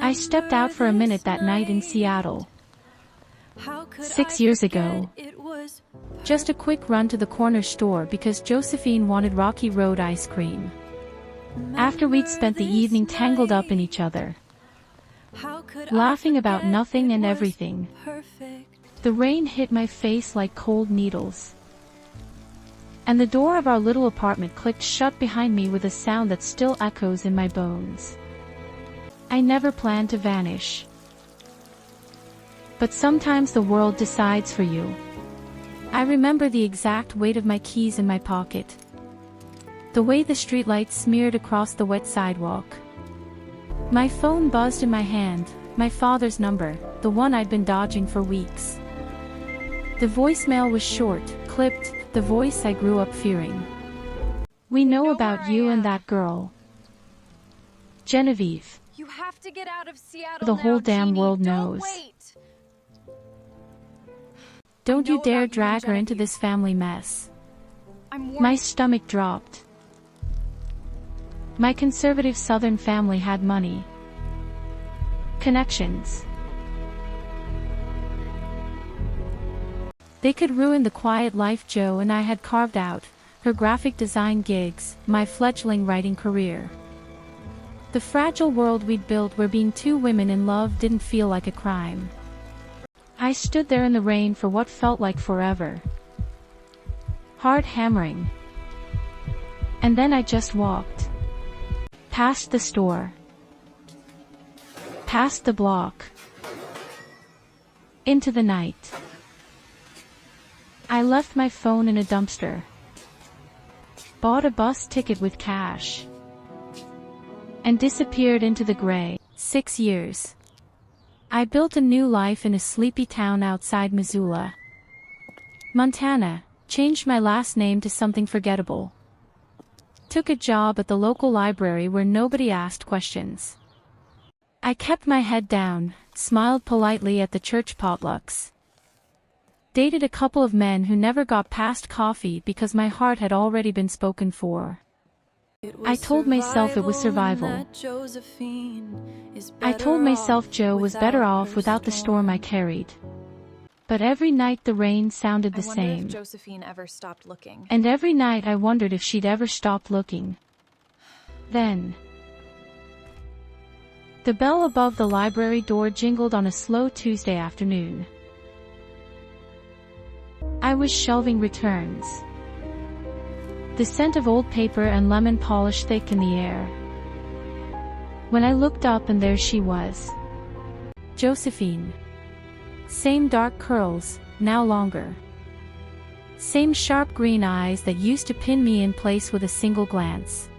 I stepped out for a minute that night in Seattle. 6 years ago. Just a quick run to the corner store because Josephine wanted Rocky Road ice cream. After we'd spent the evening tangled up in each other, laughing about nothing and everything, the rain hit my face like cold needles. And the door of our little apartment clicked shut behind me with a sound that still echoes in my bones. I never planned to vanish. But sometimes the world decides for you. I remember the exact weight of my keys in my pocket. The way the streetlights smeared across the wet sidewalk. My phone buzzed in my hand, my father's number, the one I'd been dodging for weeks. The voicemail was short, clipped, the voice I grew up fearing. "We know about you and that girl. Genevieve. You have to get out of Seattle The now, whole damn Jeannie. world Don't knows. wait. Don't I you know dare about you drag and her into Genevieve. this family mess." I'm My stomach dropped. My conservative Southern family had money. Connections. They could ruin the quiet life Joe and I had carved out, her graphic design gigs, my fledgling writing career. The fragile world we'd built where being two women in love didn't feel like a crime. I stood there in the rain for what felt like forever. Hard hammering. And then I just walked. Past the store. Past the block. Into the night. I left my phone in a dumpster. Bought a bus ticket with cash. And disappeared into the gray. 6 years. I built a new life in a sleepy town outside Missoula, Montana, changed my last name to something forgettable. Took a job at the local library where nobody asked questions. I kept my head down, smiled politely at the church potlucks. Dated a couple of men who never got past coffee because my heart had already been spoken for. I told myself it was survival. I told myself Joe was better off without the storm I carried. But every night the rain sounded the same. If Josephine ever stopped looking. And every night I wondered if she'd ever stopped looking. Then, the bell above the library door jingled on a slow Tuesday afternoon. I was shelving returns. The scent of old paper and lemon polish thick in the air. When I looked up and there she was. Josephine. Same dark curls, now longer. Same sharp green eyes that used to pin me in place with a single glance.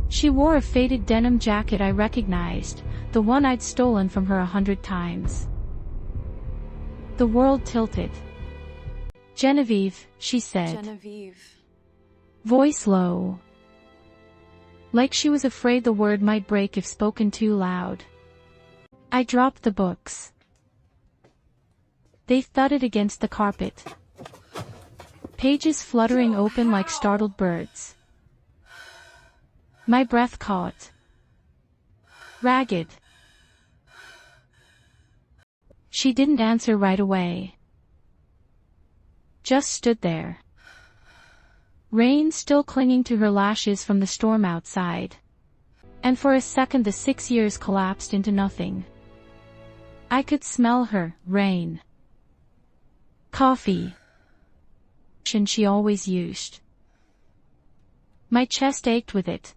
She wore a faded denim jacket I recognized, the one I'd stolen from her 100 times. The world tilted. "Genevieve," she said. Genevieve. Voice low. Like she was afraid the word might break if spoken too loud. I dropped the books. They thudded against the carpet. Pages fluttering open like startled birds. My breath caught. Ragged. She didn't answer right away. Just stood there. Rain still clinging to her lashes from the storm outside. And for a second the 6 years collapsed into nothing. I could smell her, rain. Coffee. And she always used. My chest ached with it.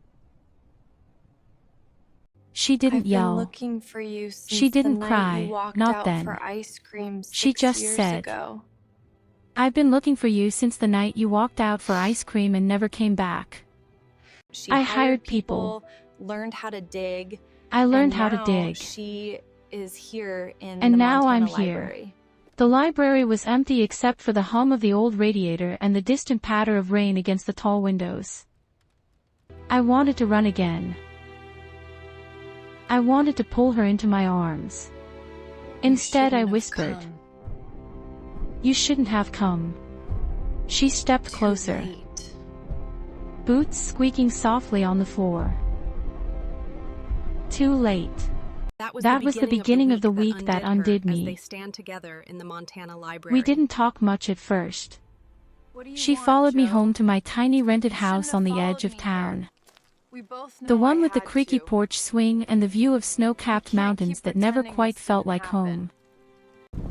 She didn't yell. Looking for you since She didn't the night cry, you walked not out then. For ice cream She 6 just years said, ago. "I've been looking for you since the night you walked out for ice cream and never came back." I hired people. Learned how to dig. I learned and how to now dig. She is here in And the now Montana I'm here. library. The library was empty except for the hum of the old radiator and the distant patter of rain against the tall windows. I wanted to run again. I wanted to pull her into my arms. Instead I whispered, "You shouldn't have come." She stepped closer. Late. Boots squeaking softly on the floor. Too late. That was the beginning of the week that undid As they me. stand together in the Montana library. We didn't talk much at first. What do you She want, followed me Joe? home to my tiny rented You shouldn't house have on the followed edge of me here. town. We both know The one I with the had creaky to. porch swing and the view of snow-capped can't mountains keep that never pretending quite this felt didn't like happen. home.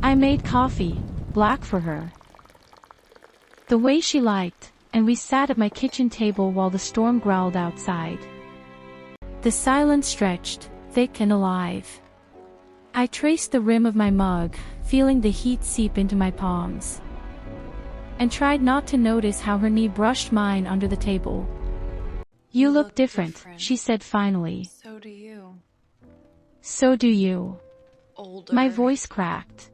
I made coffee, black for her, the way she liked, and we sat at my kitchen table while the storm growled outside. The silence stretched, thick and alive. I traced the rim of my mug, feeling the heat seep into my palms, and tried not to notice how her knee brushed mine under the table. "You look different," she said finally. So do you. "So do you." Older. My voice cracked.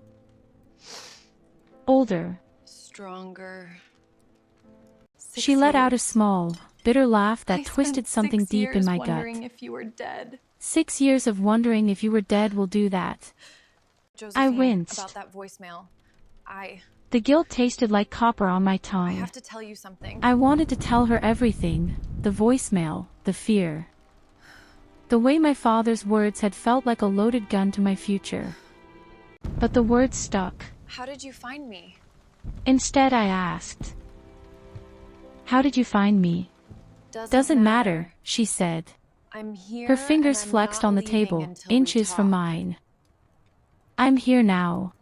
"Older." Stronger. She let out a small, bitter laugh that I twisted spent something 6 deep in years my wondering gut. if you were dead. 6 years of wondering if you were dead will do that. Josephine, winced. about that voicemail. The guilt tasted like copper on my I tongue. have to tell you something. I wanted to tell her everything, the voicemail, the fear. The way my father's words had felt like a loaded gun to my future. But the words stuck. How did you find me? Instead I asked, "How did you find me?" "Doesn't matter," she said. I'm here. Her fingers and I'm flexed not on the leaving table, until we inches from talk. mine. "I'm here now.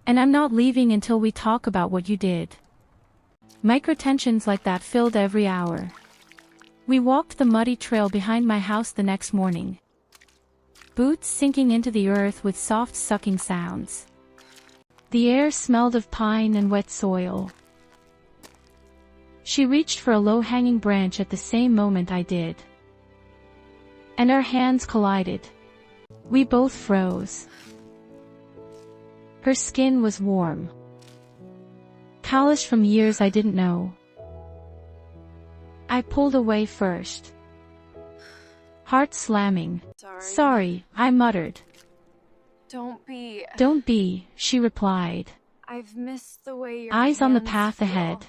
And I'm not leaving until we talk about what you did." Microtensions like that filled every hour. We walked the muddy trail behind my house the next morning, boots sinking into the earth with soft sucking sounds. The air smelled of pine and wet soil. She reached for a low-hanging branch at the same moment I did, and our hands collided. We both froze. Her skin was warm, calloused from years I didn't know. I pulled away first, heart slamming. "Sorry," I muttered. Don't be. "Don't be," she replied, I've missed the way your eyes on the hands path feel. ahead.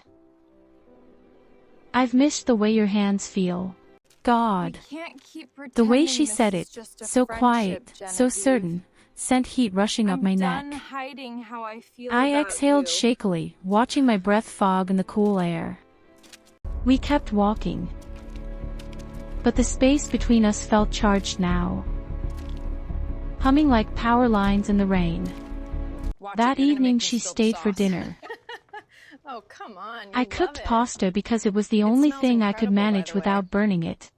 "I've missed the way your hands feel." God. We can't keep The way pretending she this said is it, just a so friendship, quiet, so Genevieve. certain, sent heat rushing up my I'm neck. done hiding how I feel I about exhaled you. shakily, watching my breath fog in the cool air. We kept walking, but the space between us felt charged now, humming like power lines in the rain. Watch it, That you're gonna evening make me she spill the stayed for sauce. dinner. Oh, come on. I you cooked love it. pasta because it was the only smells thing I could incredible, by manage the way. without burning it.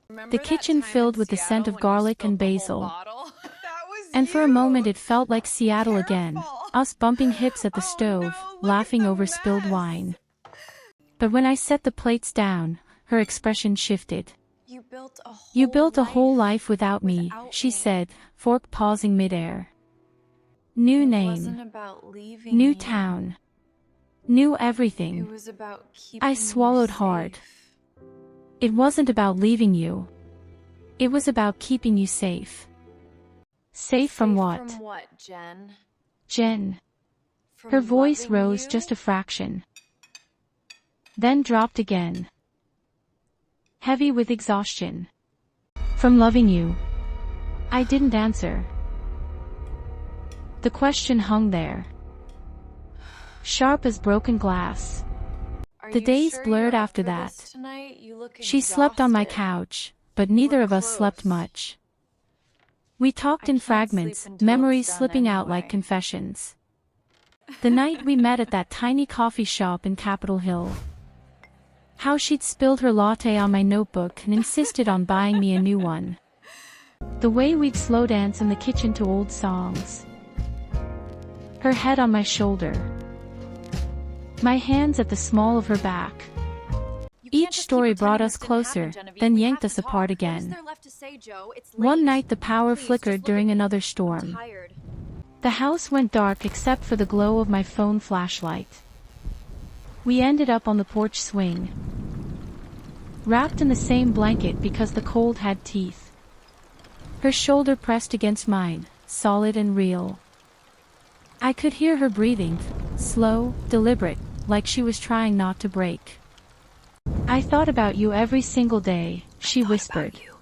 Remember The that kitchen time filled in with the scent Seattle of when you garlic spilled and the whole basil. bottle? That was And for a you. moment it felt like Seattle again, Careful. us bumping hips at the Oh, stove, no, look laughing at the over spilled mess. wine. But when I set the plates down, her expression shifted. You built a whole "You built a whole life life without me," without she me. said, fork pausing midair. New It name, wasn't about leaving new me. town, new It everything. was about keeping I you swallowed hard. safe. It wasn't about leaving you. It was about keeping you safe. Safe from what? From what, Jen? Jen. From Her voice loving rose you? just a fraction, then dropped again, heavy with exhaustion. "From loving you." I didn't answer. The question hung there, sharp as broken glass. Are The you days sure blurred you're up after for that. this tonight? You look She slept on my exhausted. couch, but neither We're of us slept close. much. We talked I in can't fragments, sleep until memories it's done slipping out like anyway. confessions. The night we met at that tiny coffee shop in Capitol Hill. How she'd spilled her latte on my notebook and insisted on buying me a new one. The way we'd slow dance in the kitchen to old songs. Her head on my shoulder, my hands at the small of her back. You can't Each just keep story brought pretending us this didn't closer, happen, Genevieve. then We yanked have us to apart talk. again. What is there left to say, Joe? It's One late. night the power Please, flickered just look during at me. another I'm storm. tired. The house went dark except for the glow of my phone flashlight. We ended up on the porch swing, wrapped in the same blanket because the cold had teeth. Her shoulder pressed against mine, solid and real. I could hear her breathing, slow, deliberate, like she was trying not to break. "I thought about you every single day," she whispered. You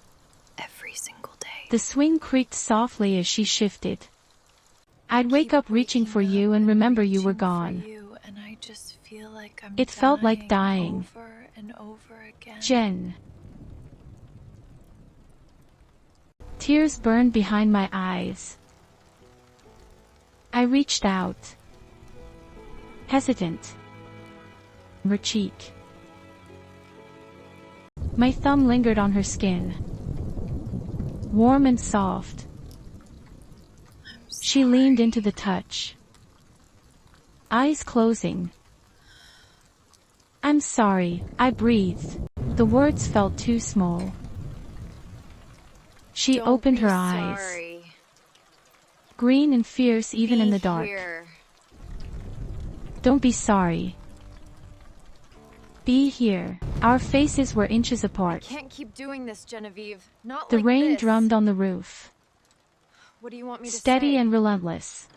every single day. The swing creaked softly as she shifted. I'd wake up reaching for you and remember you were gone. And I just feel like I'm It felt like dying. over and over again. Jen. Tears burned behind my eyes. I reached out. Hesitant. Her cheek. My thumb lingered on her skin. Warm and soft. She leaned into the touch. Eyes closing. I'm sorry, I breathed. The words felt too small. She opened her eyes. Green and fierce even in the dark. Don't be sorry. Be here. Our faces were inches apart. Can't keep doing this, Genevieve. Not The like rain this. drummed on the roof. What do you want me to say? Steady and relentless.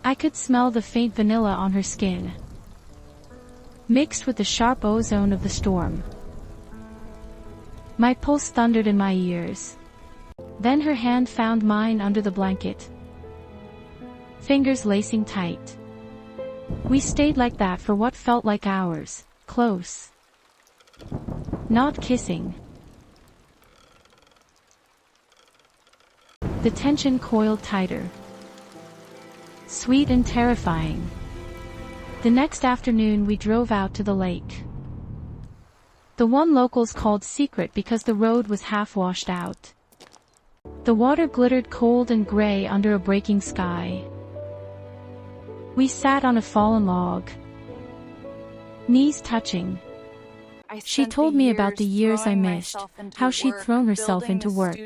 I could smell the faint vanilla on her skin, mixed with the sharp ozone of the storm. My pulse thundered in my ears. Then her hand found mine under the blanket, fingers lacing tight. We stayed like that for what felt like hours, close. Not kissing. The tension coiled tighter. Sweet and terrifying. The next afternoon we drove out to the lake. The one locals called secret because the road was half washed out. The water glittered cold and gray under a breaking sky. We sat on a fallen log, knees touching. She told me about the years I missed, how she'd thrown herself into work.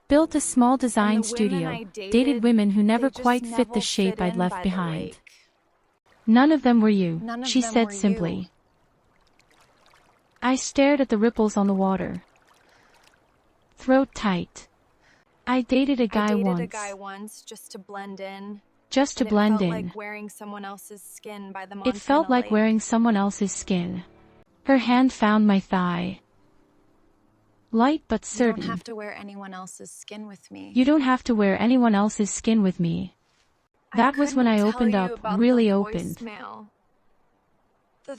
Built a small design studio, dated women who never quite fit the shape I'd left behind. None of them were you, she said simply. I stared at the ripples on the water. Throat tight. I dated a guy once. Just to blend in. Just to blend in. It felt like wearing someone else's skin by the It felt like wearing someone else's skin. Her hand found my thigh. Light but certain. You don't have to wear anyone else's skin with me. You don't have to wear anyone else's skin with me. That was when I opened up, really opened.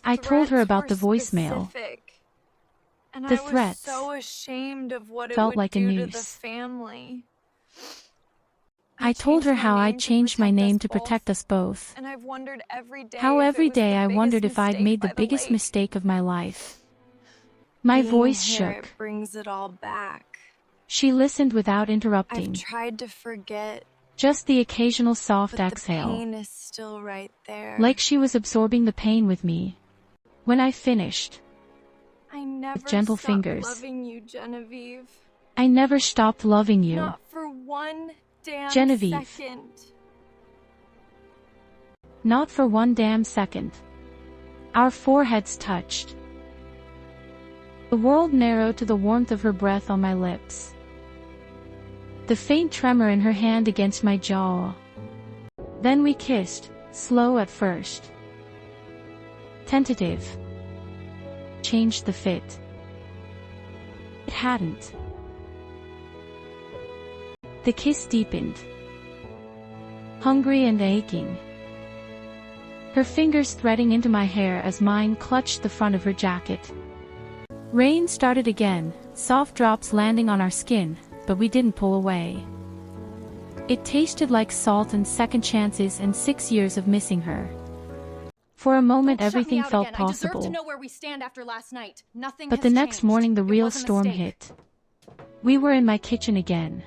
I told her about the voicemail. The threats so ashamed of what felt like a noose. I told her how I'd changed my name to protect us both. And I've wondered every day how every day I wondered wondered if I'd made the biggest mistake of my life. My voice shook. It brings it all back. She listened without interrupting. I've tried to forget. Just the occasional soft exhale. The pain is still right there. Like she was absorbing the pain with me. When I finished, I never with gentle stopped fingers, loving you, Genevieve. I never stopped loving you. Not for one damn Genevieve. second. Not for one damn second. Our foreheads touched. The world narrowed to the warmth of her breath on my lips. The faint tremor in her hand against my jaw. Then we kissed, slow at first. Tentative. Changed the fit. It hadn't. The kiss deepened. Hungry and aching. Her fingers threading into my hair as mine clutched the front of her jacket. Rain started again, soft drops landing on our skin, but we didn't pull away. It tasted like salt and second chances and 6 years of missing her. For a moment everything felt possible. I deserve to know where we stand after last night. Nothing But has the next changed. morning the It real was a storm mistake. hit. We were in my kitchen again.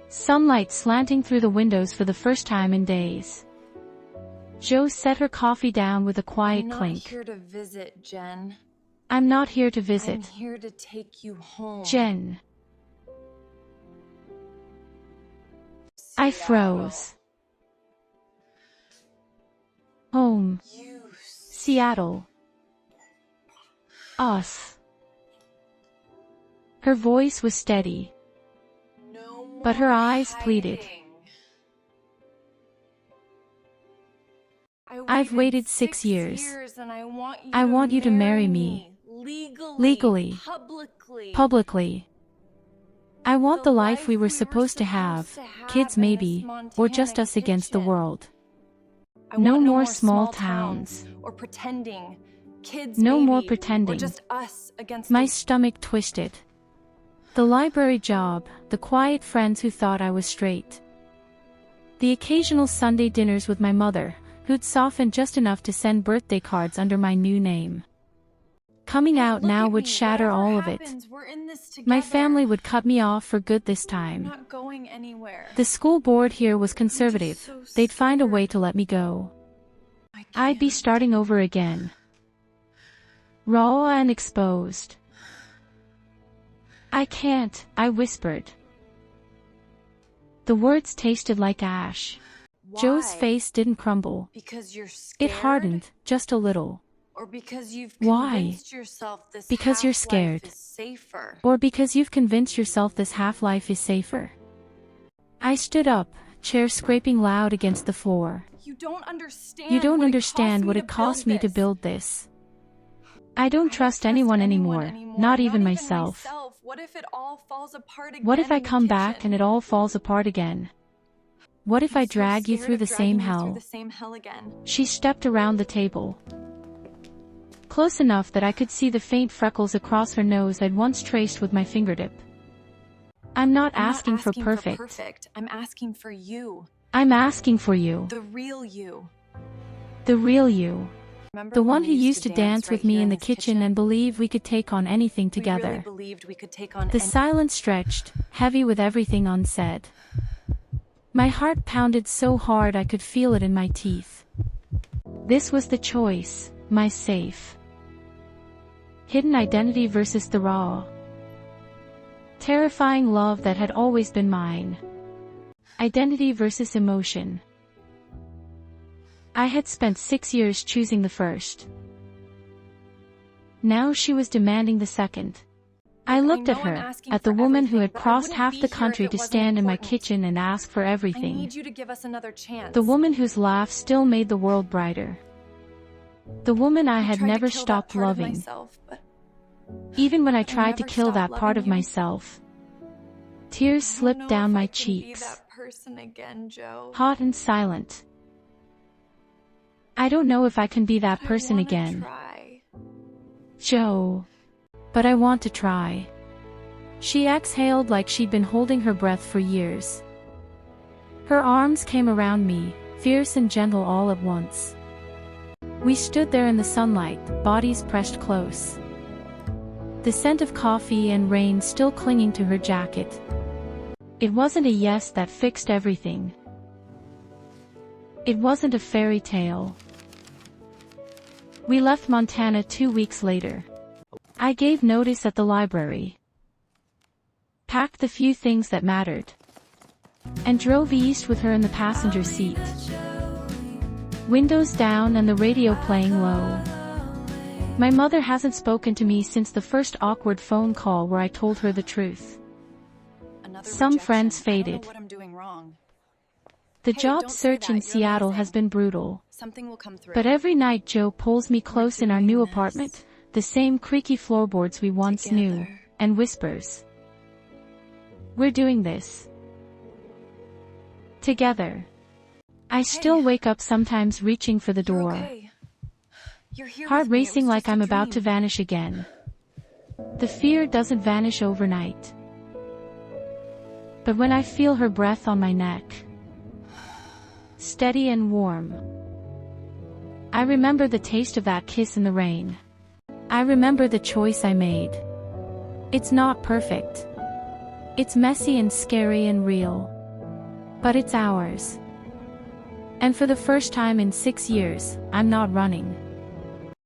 Sunlight slanting through the windows for the first time in days. Jo set her coffee down with a quiet clink. I'm not here to visit, Jen. I'm not here to visit. I'm here to take you home. Jen. I froze. Home. Seattle. Us. Her voice was steady, but her eyes pleaded. I've waited 6 years. And I want you to marry me. Legally. Publicly. I want the life we were supposed to have, kids maybe, or just us against the world. No more small towns. Or pretending. Kids No maybe, more pretending. Or just us against My the... stomach twisted. The library job, the quiet friends who thought I was straight. The occasional Sunday dinners with my mother, who'd softened just enough to send birthday cards under my new name. Coming out now would shatter all of it. My family would cut me off for good this time. Not going anywhere. The school board here was conservative. They'd find a way to let me go. I'd be starting over again. Raw and exposed. I can't, I whispered. The words tasted like ash. Why? Joe's face didn't crumble. Because you're scared? It hardened, just a little. Or because you've Why? convinced yourself this Because you're half-life scared. is safer. Or because you've convinced yourself this half-life is safer. I stood up, chair scraping loud against the floor. You don't understand. You don't understand what it cost me to build this. I don't trust anyone anymore, not even myself. What if it all falls apart again? What if I in the come back kitchen? and it all falls apart again? What if I I'm so drag you scared through of the dragging same you through hell? the same hell again. She stepped around the table. Close enough that I could see the faint freckles across her nose I'd once traced with my fingertip. I'm not asking for perfect. I'm asking for you. I'm asking for you. The real you. The real you. Remember The when one we who used used to dance right with me here in the this kitchen and believe we could take on anything We together. really believed we could take on The silence stretched, heavy with everything unsaid. My heart pounded so hard I could feel it in my teeth. This was the choice, my safe. Hidden identity versus the raw. Terrifying love that had always been mine. Identity versus emotion. I had spent 6 years choosing the first. Now she was demanding the second. I looked at her, at the woman who had crossed half the country to stand in my kitchen and ask for I everything. need you to give us another chance. The woman whose laugh still made the world brighter. The woman I had tried to never kill that stopped part of loving. myself, but Even when I tried to never kill that stopped part of loving you. myself. Tears I don't slipped know down if my I can be cheeks. that person again, Joe. Hot and silent. I don't know if I can be that But I person wanna again. try. Joe. But I want to try. She exhaled like she'd been holding her breath for years. Her arms came around me, fierce and gentle all at once. We stood there in the sunlight, bodies pressed close. The scent of coffee and rain still clinging to her jacket. It wasn't a yes that fixed everything. It wasn't a fairy tale. We left Montana 2 weeks later. I gave notice at the library. Packed the few things that mattered. And drove east with her in the passenger seat. Windows down and the radio playing low. My mother hasn't spoken to me since the first awkward phone call where I told her the truth. Another Some rejection. friends I don't know faded. what I'm doing wrong. The Hey, job don't say search that. in You're Seattle amazing. has been brutal. Something will come through. But every night Joe pulls me close in our doing new this apartment, the same creaky floorboards we once knew, together. and whispers. We're doing this. Together. I still wake up sometimes reaching for the You're door. okay. You're here Heart with me. It racing was like just a I'm about to dream. vanish again. The fear doesn't vanish overnight. But when I feel her breath on my neck, steady and warm, I remember the taste of that kiss in the rain. I remember the choice I made. It's not perfect. It's messy and scary and real. But it's ours. And for the first time in 6 years, I'm not running.